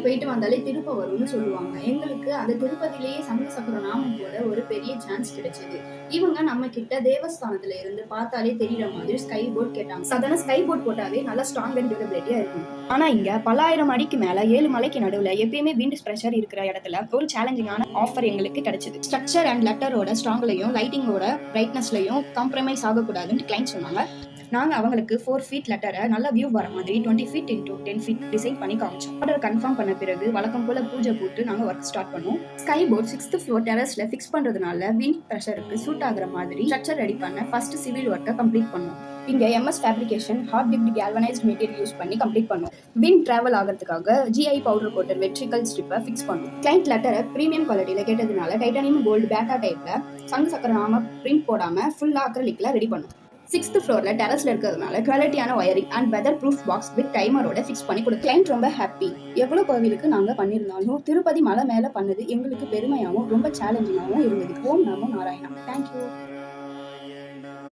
போயிட்டு வந்தாலே திருப்பம் வரும்னு சொல்லுவாங்க. எங்களுக்கு அந்த திருப்பதியிலேயே சங்கு சக்கர நாமம் போட ஒரு பெரிய சான்ஸ் கிடைச்சது. இவங்க நம்ம கிட்ட தேவஸ்தானத்துல இருந்து பார்த்தாலே தெரியுற மாதிரி ஸ்கை போர்ட் கேட்டாங்க. சாதாரண ஸ்கை போர்ட் போட்டாவே நல்லா ஸ்ட்ராங் அண்ட் டியூரபிலிட்டியா இருக்கும். ஆனா இங்க பல்லாயிரம் அடிக்கு மேல 7 மலைக்கு நடுவுல எப்பயுமே விண்ட் பிரஷர் இருக்கிற இடத்துல ஒரு சேலஞ்சிங்கான ஆஃபர் எங்களுக்கு கிடைச்சது. ஸ்ட்ரக்சர் அண்ட் லெட்டரோட ஸ்ட்ராங்லையும் லைட்டிங்கோட பிரைட்னஸ்லையும் காம்ப்ரமைஸ் ஆகக்கூடாதுன்னு கிளைண்ட் சொன்னாங்க. நாங்க அவங்களுக்கு 4 ஃபீட் லெட்டரை நல்ல வியூ வர மாதிரி 20 ஃபீட் இன்டூ 10 ஃபீட் டிசைன் பண்ணி காமிச்சோம். ஆர்டர் கன்ஃபார்ம் பண்ண பிறகு வழக்கம் போல பூஜை போட்டு நாங்க ஒர்க் ஸ்டார்ட் பண்ணோம். ஸ்கை போர்ட் 6th ஃப்ளோர் டெரஸ்ல ஃபிக்ஸ் பண்றதுனால விண்ட் பிரஷருக்கு சூட் ஆகுற மாதிரி ஸ்ட்ரக்சர் ரெடி பண்ண ஃபர்ஸ்ட் சிவில் ஒர்க்கை கம்ப்ளீட் பண்ணோம். இங்க MS fabrication hot dipped galvanised material use பண்ணி கம்ப்ளீட் பண்ணோம். விண்ட் டிராவல் ஆகிறதுக்காக GI பவுடர் கோட்டர் வெர்டிகல் ஸ்ட்ரிப்பை ஃபிக்ஸ் பண்ணோம். கிளைண்ட் லெட்டரை பிரீமியம் குவாலிட்டியில கேட்டதுனால டைட்டானியம் கோல்டு பேட்டா டைப்ல சங்கு சக்கர நாம பிரிண்ட் போடாம ஃபுல்லா அக்ரிலிக்ல ரெடி பண்ணோம். 6th ஃப்ளோர்ல டெரஸ்ல இருக்கிறதுனால குவாலிட்டியான wiring and weatherproof box with டைமரோட ஃபிக்ஸ் பண்ணி கொடுத்து கிளைண்ட் ரொம்ப ஹாப்பி. எவ்வளவு கோவிலுக்கு நாங்க பண்ணியிருந்தாலும் திருப்பதி மலை மேல பண்ணது எங்களுக்கு பெருமையாகவும் ரொம்ப சேலஞ்சிங்காகவும் இருந்தது. ஓம் நமோ நாராயணா. தேங்க்யூ.